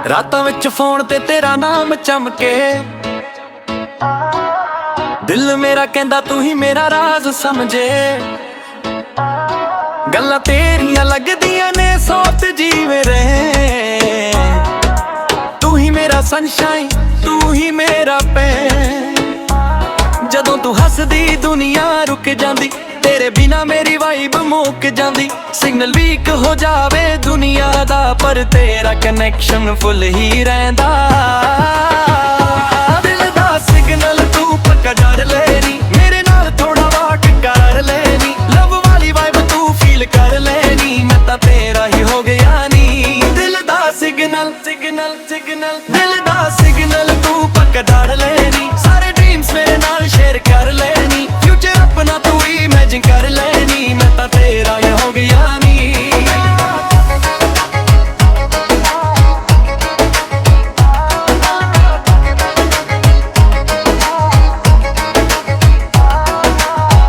ਰਾਤਾਂ ਵਿੱਚ ਫੋਨ ਤੇ ਤੇਰਾ ਨਾਮ ਚਮਕੇ, ਦਿਲ ਮੇਰਾ ਕਹਿੰਦਾ ਤੂੰ ਹੀ ਮੇਰਾ ਰਾਜ਼ ਸਮਝੇ। ਗੱਲਾਂ ਤੇਰੀਆਂ ਲੱਗਦੀਆਂ ਨੇ ਸੋਤ ਜੀਵੇ ਰਹੇ, ਤੂੰ ਹੀ ਮੇਰਾ ਸਨਸ਼ਾਈਨ ਤੂੰ ਹੀ ਮੇਰਾ ਪੈਨ। ਜਦੋਂ ਤੂੰ ਹੱਸਦੀ ਦੁਨੀਆ ਰੁਕ ਜਾਂਦੀ, ਤੇਰੇ ਬਿਨਾ ਮੇਰੀ ਵਾਈਬ ਮੁੱਕ ਜਾਂਦੀ। ਸਿਗਨਲ ਵੀਕ ਹੋ ਜਾਵੇ ਦੁਨੀਆ ਦਾ, ਪਰ ਤੇਰਾ ਕਨੈਕਸ਼ਨ ਫੁੱਲ ਹੀ ਰਹਿੰਦਾ। ਦਿਲ ਦਾ ਸਿਗਨਲ ਤੂੰ ਪੱਕਾ ਜੜ ਲੈਨੀ, ਮੇਰੇ ਨਾਲ ਥੋੜਾ ਵਾਕ ਕਰ ਲੈਨੀ। ਲਵ ਵਾਲੀ ਵਾਈਬ ਤੂੰ ਫੀਲ ਕਰ ਲੈਨੀ, ਮੈਂ ਤਾਂ ਤੇਰਾ ਹੀ ਹੋ ਗਿਆ ਨੀ। ਦਿਲ ਦਾ ਸਿਗਨਲ ਸਿਗਨਲ ਸਿਗਨਲ, ਦਿਲ ਦਾ ਸਿਗਨਲ ਤੂੰ ਪੱਕਾ ਜੜ ਲੈਨੀ। ਸਾਰੇ ਡ੍ਰੀਮਸ ਮੇਰੇ ਨਾਲ ਸ਼ੇਅਰ ਕਰ ਲੈਨੀ, ਫਿਊਚਰ ਆਪਣਾ ਤੂੰ ਇਮੇਜਿਨ ਕਰ ਲੈਨੀ, ਮੈਂ ਤਾਂ ਤੇਰਾ ਹੀ ਹੋ ਗਿਆ ਨੀ।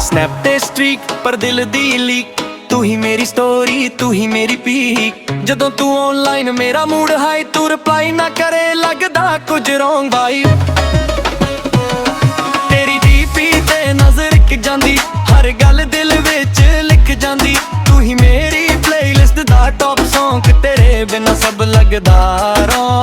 ਸਨੈਪ ਤੇ ਸਟ੍ਰੀਕ ਪਰ ਦਿਲ ਦੀ ਲੀਕ, ਤੂੰ ਹੀ ਮੇਰੀ ਸਟੋਰੀ ਤੂੰ ਹੀ ਮੇਰੀ ਪੀਕ। ਜਦੋਂ ਤੂੰ ਆਨਲਾਈਨ ਮੇਰਾ ਮੂਡ ਹਾਈ, ਤੂੰ ਰਿਪਲਾਈ ਨਾ ਕਰੇ ਲੱਗਦਾ ਕੁਝ ਰੋਂਗ ਵਾਈਬ। ਤੇਰੀ ਡੀਪੀ ਤੇ ਨਜ਼ਰ ਟਿਕ ਜਾਂਦੀ, ਹਰ ਗੱਲ ਦਿਲ ਵਿੱਚ ਲਿਖ ਜਾਂਦੀ। ਤੂੰ ਹੀ ਮੇਰੀ ਪਲੇਲਿਸਟ ਦਾ ਟੌਪ ਸੌਂਗ, ਤੇਰੇ ਬਿਨਾ ਸਭ ਲੱਗਦਾ ਰੋਂਗ।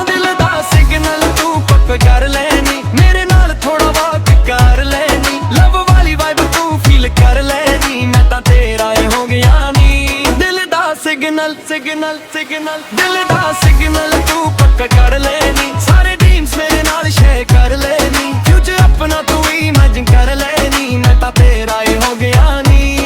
ਦਿਲ ਦਾ ਸਿਗਨਲ ਤੂੰ ਪੱਕਾ ਕਰ ਲੈਨੀ, ਮੇਰੇ ਨਾਲ ਥੋੜਾ ਵਾਕ ਕਰ ਲੈਨੀ। ਲਵ ਵਾਲੀ ਵਾਈਬ ਤੂੰ ਫੀਲ ਕਰ ਲੈਨੀ, ਮੈਂ ਤਾਂ ਤੇਰਾ ਹੀ ਹੋ ਗਿਆ ਨੀ। ਦਿਲ ਦਾ ਸਿਗਨਲ ਸਿਗਨਲ ਸਿਗਨਲ, ਦਿਲ ਦਾ ਸਿਗਨਲ ਤੂੰ ਪੱਕਾ ਕਰ ਲੈਨੀ। ਸਾਰੇ ਡ੍ਰੀਮਸ ਮੇਰੇ ਨਾਲ ਸ਼ੇਅਰ ਕਰ ਲੈਨੀ, ਫਿਊਚਰ ਆਪਣਾ ਤੂੰ ਇਮੇਜਿਨ ਕਰ ਲੈਨੀ, ਮੈਂ ਤਾਂ ਤੇਰਾ ਹੀ ਹੋ ਗਿਆ ਨੀ।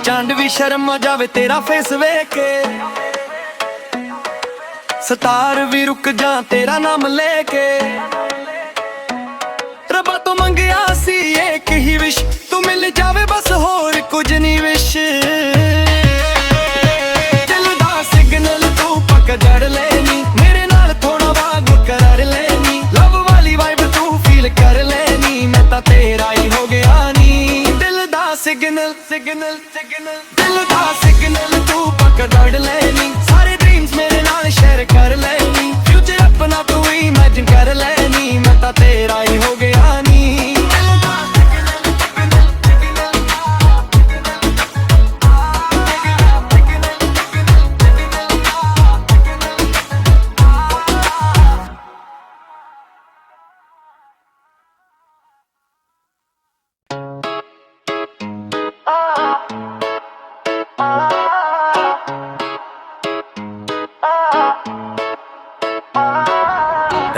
ਚੰਡ ਵੀ ਸ਼ਰਮ ਆ ਜਾਵੇ ਤੇਰਾ ਫੇਸ ਵੇਖ ਕੇ, ਸਤਾਰ ਵੀ ਰੁਕ ਜਾ ਤੇਰਾ ਨਾਮ ਲੈ ਕੇ। ਰੱਬਾ ਤੋਂ ਮੰਗਿਆ ਸੀ ਇੱਕ ਹੀ ਵਿਸ਼, ਤੂੰ ਮਿਲ ਜਾਵੇ ਬਸ ਹੋਰ ਕੁਝ ਨਹੀਂ ਵਿਸ਼। ਦਿਲ ਦਾ ਸਿਗਨਲ ਤੂੰ ਪੱਕਾ ਜੜ ਲੈਨੀ, ਮੇਰੇ ਨਾਲ ਥੋੜਾ ਵਾਗ ਕਰ ਲੈਨੀ। ਲਵ ਵਾਲੀ ਵਾਈਬ ਤੂੰ ਫੀਲ ਕਰ ਲੈਨੀ, ਮੈਂ ਤਾਂ ਤੇਰਾ ਹੀ ਹੋ ਗਿਆ ਨੀ। ਦਿਲ ਦਾ ਸਿਗਨਲ ਸਿਗਨਲ ਸਿਗਨਲ, ਦਿਲ ਦਾ ਸਿਗਨਲ ਤੂੰ ਪੱਕਾ ਜੜ ਲੈਨੀ। ਸਾਰੇ ਡ੍ਰੀਮਸ ਮੇਰੇ ਨਾਲ ਸ਼ੇਅਰ ਕਰ ਲੈਨੀ, ਫਿਊਚਰ ਆਪਣਾ ਤੂੰ ਇਮੇਜਿਨ ਕਰ ਲੈਨੀ, ਮੈਂ ਤਾਂ ਤੇਰਾ ਹੀ ਹੋ ਗਿਆ ਨੀ।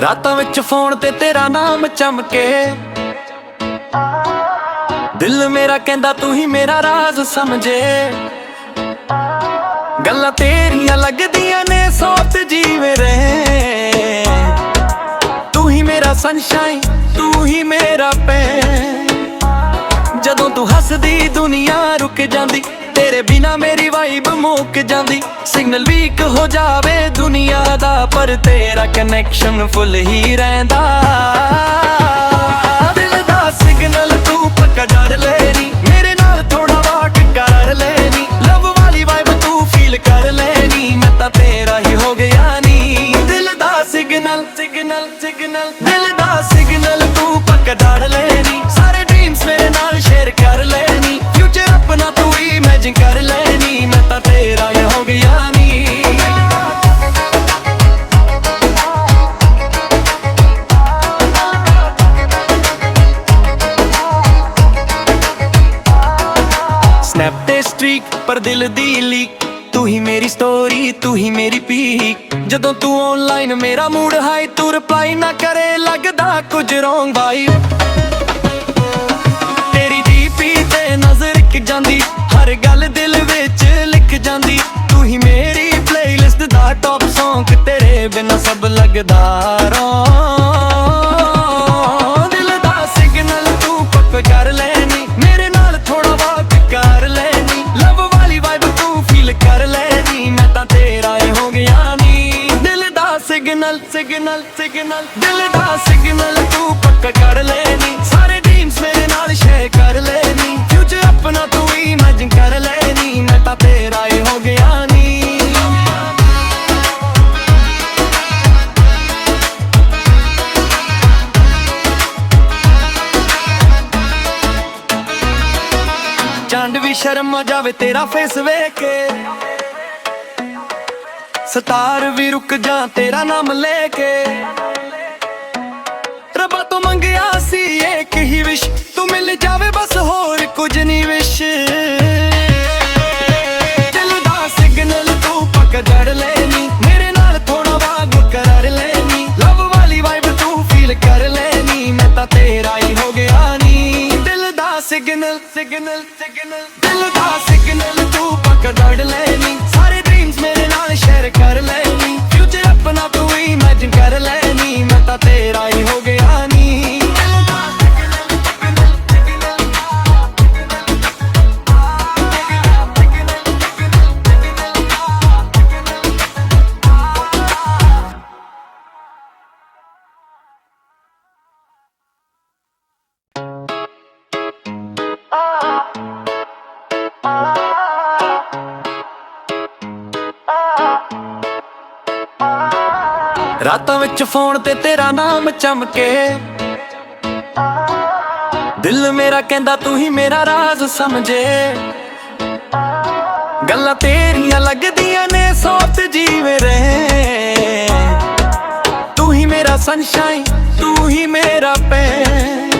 ਰਾਤਾਂ ਵਿੱਚ ਫੋਨ ਤੇ ਤੇਰਾ ਨਾਮ ਚਮਕੇ, ਦਿਲ ਮੇਰਾ ਕਹਿੰਦਾ ਤੂੰ ਹੀ ਮੇਰਾ ਰਾਜ਼ ਸਮਝੇ। ਗੱਲਾਂ ਤੇਰੀਆਂ ਲੱਗਦੀਆਂ ਨੇ ਸੋਤ ਜੀਵੇ ਰਹੇ, ਤੂੰ ਹੀ ਮੇਰਾ ਸਨਸ਼ਾਈਨ ਤੂੰ ਹੀ ਮੇਰਾ ਪੈਨ। ਜਦੋਂ ਤੂੰ ਹੱਸਦੀ ਦੁਨੀਆ ਰੁਕ ਜਾਂਦੀ, ਤੇਰੇ ਬਿਨਾ ਮੇਰੀ ਵਾਈਬ ਮੁੱਕ ਜਾਂਦੀ। ਸਿਗਨਲ ਵੀਕ ਹੋ ਜਾਵੇ ਦੁਨੀਆ ਦਾ, ਪਰ ਤੇਰਾ ਕਨੈਕਸ਼ਨ ਫੁੱਲ ਹੀ ਰਹਿੰਦਾ। ਦਿਲ ਦਾ ਸਿਗਨਲ ਤੂੰ ਪੱਕਾ ਜੜ ਲੈਨੀ, ਮੇਰੇ ਨਾਲ ਥੋੜਾ ਵਾਕ ਕਰ ਲੈਨੀ। ਲਵ ਵਾਲੀ ਵਾਈਬ ਤੂੰ ਫੀਲ ਕਰ ਲੈਨੀ, ਮੈਂ ਤਾਂ ਤੇਰਾ ਹੀ ਹੋ ਗਿਆ ਨੀ। ਦਿਲ ਦਾ ਸਿਗਨਲ ਸਿਗਨਲ ਸਿਗਨਲ, ਦਿਲ ਦਾ ਸਿਗਨਲ ਤੂੰ ਪੱਕਾ ਜੜ ਲੈਨੀ। ਸਾਰੇ ਡ੍ਰੀਮਸ ਮੇਰੇ ਨਾਲ ਸ਼ੇਅਰ ਕਰ ਲੈਨੀ, ਫਿਊਚਰ ਆਪਣਾ ਤੂੰ ਇਮੇਜਿਨ ਕਰ ਲੈਨੀ, ਮੈਂ ਤਾਂ ਤੇਰਾ ਹੀ ਹੋ ਗਿਆ ਨੀ। ਸਨੈਪ ਤੇ ਸਟ੍ਰੀਕ ਪਰ ਦਿਲ ਦੀ ਲੀਕ, ਤੂੰ ਹੀ ਮੇਰੀ ਸਟੋਰੀ ਤੂੰ ਹੀ ਮੇਰੀ ਪੀਕ। ਜਦੋਂ ਤੂੰ ਆਨਲਾਈਨ ਮੇਰਾ ਮੂਡ ਹਾਈ, ਤੂੰ ਰਿਪਲਾਈ ਨਾ ਕਰੇ ਲੱਗਦਾ ਕੁਝ ਰੋਂਗ ਵਾਈਬ। ਤੇਰੀ ਡੀਪੀ ਤੇ ਨਜ਼ਰ ਟਿਕ ਜਾਂਦੀ, ਹਰ ਗੱਲ ਦਿਲ ਵਿੱਚ ਲਿਖ ਜਾਂਦੀ। ਤੂੰ ਹੀ ਮੇਰੀ ਪਲੇਲਿਸਟ ਦਾ ਟੌਪ ਸੌਂਗ, ਤੇਰੇ ਬਿਨਾ ਸਭ ਲੱਗਦਾ ਰੋਂਗ। ਦਿਲ ਦਾ ਸਿਗਨਲ ਤੂੰ ਪੱਕਾ ਕਰ ਲੈਨੀ, ਮੇਰੇ ਨਾਲ ਥੋੜਾ ਵਾਕ ਕਰ ਲੈਨੀ। ਲਵ ਵਾਲੀ ਵਾਈਬ ਤੂੰ ਫੀਲ ਕਰ ਲੈਨੀ, ਮੈਂ ਤਾਂ ਤੇਰਾ ਹੀ ਹੋ ਗਿਆ ਨੀ। ਦਿਲ ਦਾ ਸਿਗਨਲ सिग्नल सिग्नल सिग्नल दिल दा सिग्नल तू पक्का कर लेनी सारे ड्रीम्स मेरे नाल शेयर कर लेनी फ्यूचर अपना तू इमेजिन कर लेनी मैं तां तेरा ही हो गया नी चंड भी शर्म जावे तेरा फेस वेख के सतार भी रुक जा तेरा नाम लेके रब्बा तो मंगया सी एक ही विश तू मिल जावे बस होर कुछ नहीं विश दिल दा सिग्नल तू पक्का जड़ लेनी मेरे नाल थोड़ा वाग कर लेनी लव वाली वाइब तू फील कर लेनी मैं तां तेरा ही हो गया नी दिल दा सिग्नल सिग्नल सिग्नल दिल दा सिग्नल तू पक्का जड़ लेनी सारे ड्रीम्स मेरे नाल शेयर कर लेनी फ्यूचर अपना तू इमेजिन कर लेनी मैं तां तेरा ही हो गया नी रातां विच फोन ते तेरा नाम चमके दिल मेरा कहंदा तू ही मेरा राज समझे गल्लां तेरियां लगदियां ने सोत जीवे रहे तू ही मेरा सनशाइन तू ही मेरा पैन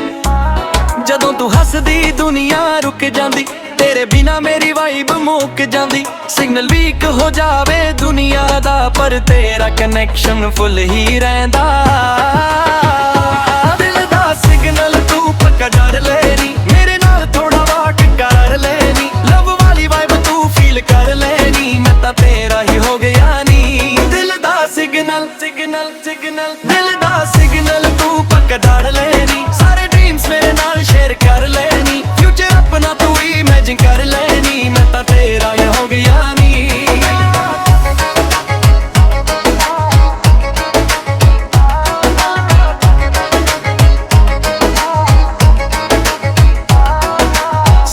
जदों तू हसदी दुनिया रुक जांदी तेरे बिना मेरी वाइब मुक जांदी सिग्नल वीक हो जावे दुनिया दा पर तेरा कनैक्शन फुल ही रहिंदा दिल दा सिग्नल तू पक्का जड़ लेनी मेरे नाल थोड़ा वाक कर लेनी लव वाली वाइब तू फील कर लेनी मैं तां तेरा ही हो गया नी दिल दा सिग्नल सिग्नल सिग्नल दिल दा सिग्नल तू पक्का जड़ लेनी सारे ड्रीम्स मेरे नाल शेयर कर लेनी फ्यूचर अपना तू इमेजिन कर लेनी मैं तां तेरा ही हो गया नी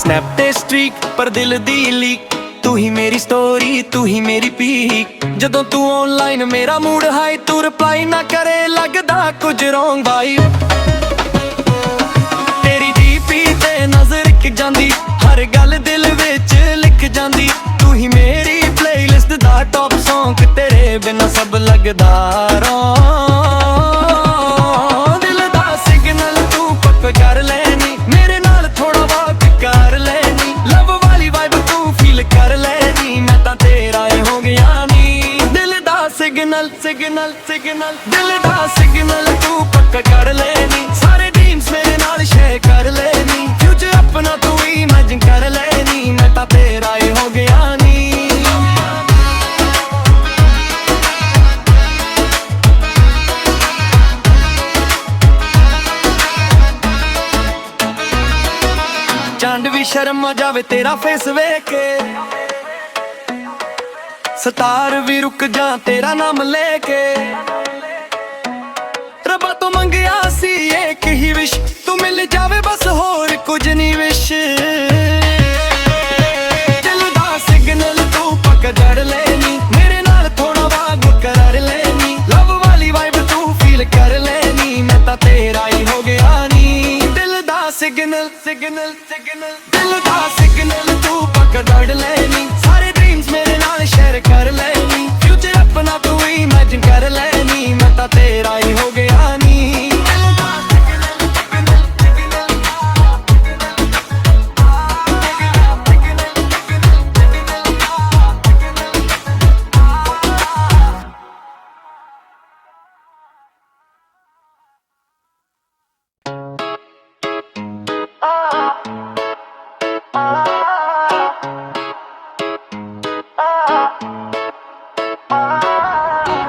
स्नैप ते स्ट्रीक पर दिल दी लीक तू ही मेरी स्टोरी तू ही मेरी पीक जदों तू ऑनलाइन मेरा मूड हाई तू रिप्लाई ना करे लगदा कुछ रॉन्ग वाइब तेरी डीपी ते नजर टिक जांदी हर गल दिल विच लिख जांदी तू ही मेरी प्लेलिस्ट दा टॉप सॉन्ग तेरे बिना सब लगदा दिल दा सिग्नल तू पक्का कर लेनी मेरे नाल थोड़ा वाक कर लेनी लव वाली वाइब तू फील कर लेनी मैं तां तेरा ही हो गया नी दिल दा सिग्नल सिग्नल सिग्नल दिल दा सिग्नल तू पक्का कर लेनी सारे ड्रीम्स मेरे नाल शेयर कर लेनी फ्यूचर अपना तू इमेजिन कर लेनी मैं तां तेरा ही हो गया नी चंड भी शर्म जावे तेरा फेस वेख के सतार भी रुक जा तेरा नाम लेके रब्बा तो मंगया सी एक ही विश तू मिल जावे बस होर कुछ नहीं विश दिल दा सिग्नल तू पक्का जड़ लेनी मेरे नाल थोड़ा वाग कर लेनी लव वाली वाइब तू फील कर लेनी मैं तां तेरा ही हो गया नी दिल दा सिग्नल सिग्नल सिग्नल दिल दा सिग्नल तू पक्का जड़ लेनी सारे ड्रीम्स मेरे नाल शेयर कर लेनी फ्यूचर अपना तू इमेजिन कर लेनी मैं तां तेरा ही हो गया नी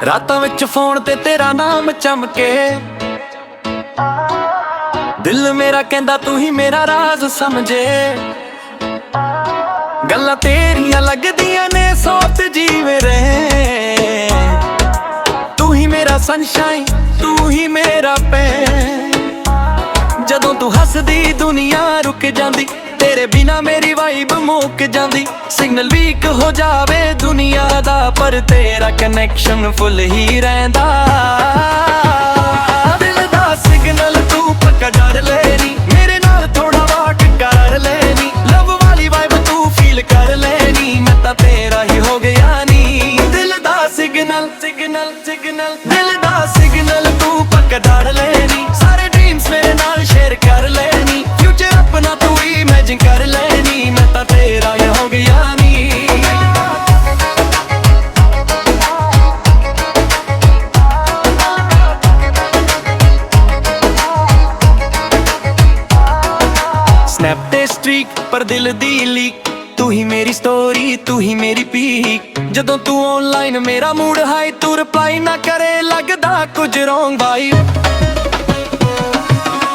रातां विच फोन ते तेरा नाम चमके दिल मेरा कहंदा तू ही मेरा राज समझे गल्लां तेरियां लगदियां ने सोत जीवे रहे तू ही मेरा सनशाइन तू ही मेरा पैर। जदों तू हसदी दुनिया रुक जांदी, तेरे बिना मेरी वाइब मुक जांदी। सिग्नल वीक हो जावे दुनिया दा, पर तेरा कनैक्शन फुल ही रहिंदा। दिल दा सिग्नल तू पक्का डर लेनी, मेरे नाल थोड़ा वाट कर लेनी। लव वाली वाइब तू फील कर लेनी, मैं तां तेरा ही हो गया नी। दिल दा सिग्नल सिग्नल सिग्नल, दिल दा सिग्नल तू पक्का डर लेनी। सारे ड्रीम्स मेरे नाल शेयर कर लेनी, फ्यूचर अपना तू इमेजिन कर लेनी। मैं तां तेरा ही हो गया नी। स्नैप ते स्ट्रीक पर दिल दी लीक, तू ही मेरी स्टोरी तू ही मेरी पीक। जदों तू ऑनलाइन मेरा मूड हाई, तू रिप्लाई ना करे लगदा कुछ रॉन्ग वाइब।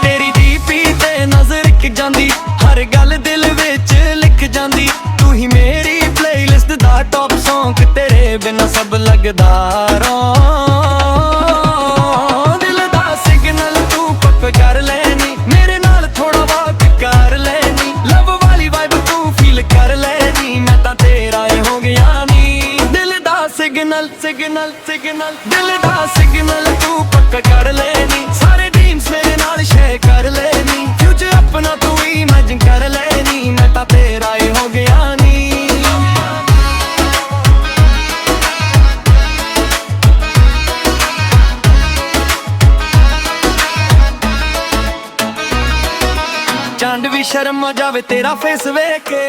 तेरी डीपी ते नजर टिक जांदी, हर गल दिल विच लिख जांदी। तू ही मेरी प्लेलिस्ट दा टॉप सॉन्ग, तेरे बिना सब लगदा रॉन्ग। दिल दा सिग्नल तू पक्का कर लेनी, मेरे नाल थोड़ा वाक कर लेनी। लव वाली वाइब तू फील कर लेनी, मैं तां तेरा ही हो गया नी। दिल दा सिग्नल सिग्नल सिग्नल, दिल दा सिग्नल तू पक्का कर लेनी। सारे ड्रीम्स मेरे नाल शेयर कर लेनी, फ्यूचर अपना तू इमेजिन कर लेनी। मैं तां तेरा ही हो गया नी। चंड भी शर्म आ जावे तेरा फेस वेख के,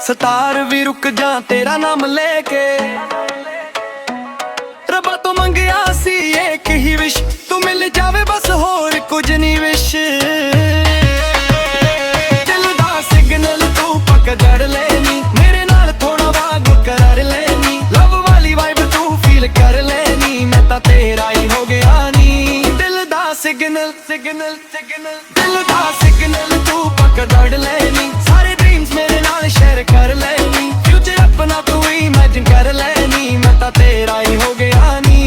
सतार भी रुक जा तेरा नाम लेके। रब्बा तो मंगया सी एक ही विश, तू मिल जावे बस होर कुछ नहीं विश। दिल दा सिग्नल तू पक्का जड़ लेनी, मेरे नाल थोड़ा वाग कर लेनी। लव वाली वाइब तू फील कर लेनी, मैं तां तेरा ही हो गया नी। दिल दा सिग्नल सिग्नल सिग्नल, दिल दा सिग्नल तू पक्का जड़ लेनी। सारे ड्रीम्स मेरे नाल शेयर कर लेनी, फ्यूचर अपना तू इमेजिन कर लेनी। मैं तां तेरा ही हो गया नी।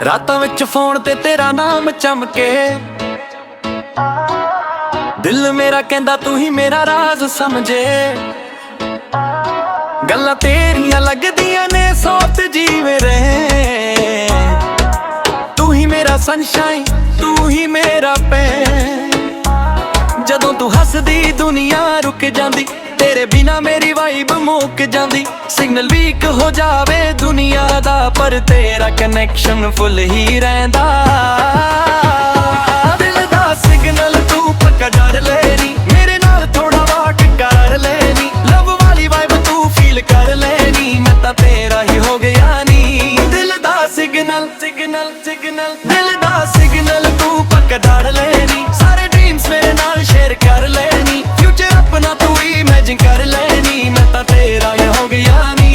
रातां विच फोन ते तेरा नाम चमके, दिल मेरा कहंदा तू ही मेरा राज समझे। गल्लां तेरियां लगदियां ने सौत जीवे रहे। तू ही मेरा सनशाइन तू ही मेरा पैर। जदों तू हसदी दुनिया रुक जांदी, तेरे बिना मेरी वाइब मुक जांदी। सिग्नल वीक हो जावे दुनिया दा, पर तेरा कनैक्शन फुल ही रहिंदा। दिल दा सिग्नल तू पक्का डर लेनी, मेरे नाल थोड़ा वाट कर लेनी। लव वाली वाइब तू फील कर लेनी, मैं तां तेरा ही हो गया नी। दिल दा सिग्नल सिग्नल सिग्नल, दिल दा सिग्नल तू पक्का डर लेनी। सारे ड्रीम्स मेरे नाल शेयर कर लेनी, फ्यूचर अपना तू इमेजिन कर लेनी। मैं तां तेरा ही हो गया नी।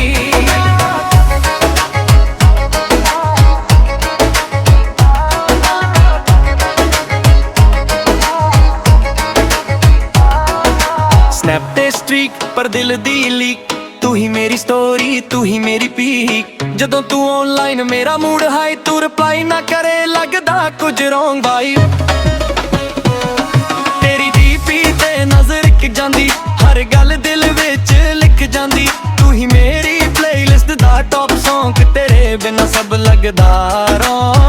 स्नैप ते स्ट्रीक पर दिल दी लीक, तू ही मेरी स्टोरी तू ही मेरी पीक। जदों तू ऑनलाइन मेरा मूड हाई, तू रिप्लाई ना करे लगदा कुछ रॉन्ग वाइब। तेरी डीपी ते नजर टिक जांदी, हर गल दिल विच लिख जांदी। तू ही मेरी प्लेलिस्ट दा टॉप सॉन्ग, तेरे बिना सब लगदा रॉन्ग।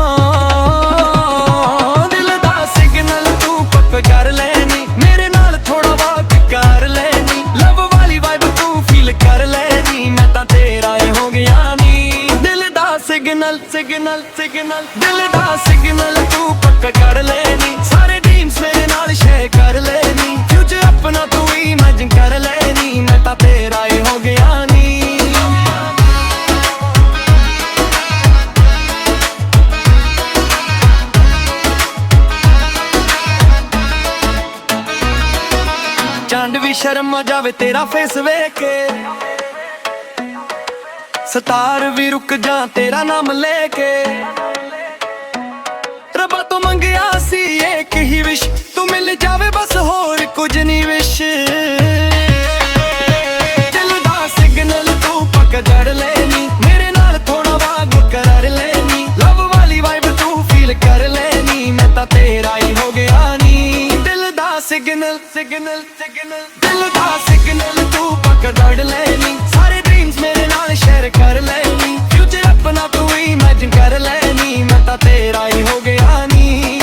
दिल दा सिग्नल तू पक्का कर लेनी, मेरे नाल थोड़ा वाक कर लेनी। लव वाली वाइब तू फील कर लेनी, मैं तां तेरा ही हो गया नी। दिल दा सिग्नल सिग्नल सिग्नल, दिल दा सिग्नल तू पक्का कर लेनी। सारे ड्रीम्स मेरे नाल शेयर कर लेनी, फ्यूचर अपना तू इमेजिन कर लेनी। मैं तां तेरा ही हो गया नी। ਤੇਰਾ ਫੇਸ ਵੇਖ ਕੇ, ਸਤਾਰ ਵੀ ਰੁਕ ਜਾ ਤੇਰਾ ਨਾਮ ਲੈ ਕੇ। ਰੱਬਾ ਤੋਂ ਮੰਗਿਆ ਸੀ ਇੱਕ ਹੀ ਵਿਸ਼, ਤੂੰ ਮਿਲ ਜਾਵੇ ਬਸ ਹੋਰ ਕੁਝ ਨਹੀਂ ਵਿਸ਼। ਦਿਲ ਦਾ ਸਿਗਨਲ ਤੂੰ ਪਕੜ ਲੈਨੀ, ਮੇਰੇ ਨਾਲ ਥੋੜਾ ਵਾਗ ਕਰ ਲੈਨੀ। ਲਵ ਵਾਲੀ ਵਾਈਬ ਤੂੰ ਫੀਲ ਕਰ ਲੈਨੀ, ਮੈਂ ਤਾਂ ਤੇਰਾ ਹੀ ਹੋ ਗਿਆ ਨੀ। ਦਿਲ ਦਾ ਸਿਗਨਲ ਸਿਗਨਲ ਸਿਗਨਲ, ਦਿਲ ਦਾ ਸਿਗਨਲ ਤੂੰ ਪਕੜ ਲੈਨੀ। ਸਾਰੇ ਡ੍ਰੀਮਸ ਮੇਰੇ ਨਾਲ ਸ਼ੇਅਰ ਕਰ ਲੈਨੀ, ਫਿਊਚਰ ਆਪਣਾ ਤੂੰ ਇਮੇਜਿਨ ਕਰ ਲੈਨੀ, ਮੈਂ ਤਾਂ ਤੇਰਾ ਹੀ ਹੋ ਗਿਆ ਨੀ।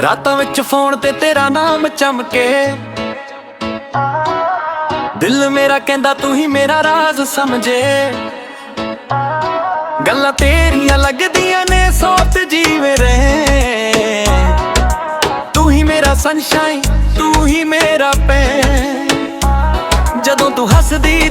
ਰਾਤਾਂ ਵਿੱਚ ਫੋਨ ਤੇ ਤੇਰਾ ਨਾਮ ਚਮਕੇ, ਦਿਲ ਮੇਰਾ ਕਹਿੰਦਾ ਤੂੰ ਹੀ ਮੇਰਾ ਰਾਜ਼ ਸਮਝੇ। ਗੱਲਾਂ ਤੇਰੀਆਂ ਲੱਗਦੀਆਂ ਨੇ ਸੋਤ ਜੀਵੇ ਰਹੇ, ਤੂੰ ਹੀ ਮੇਰਾ ਸਨਸ਼ਾਈਨ, ਤੂੰ ਹੀ ਮੇਰਾ ਪੈਨ। ਜਦੋਂ ਤੂੰ ਹੱਸਦੀ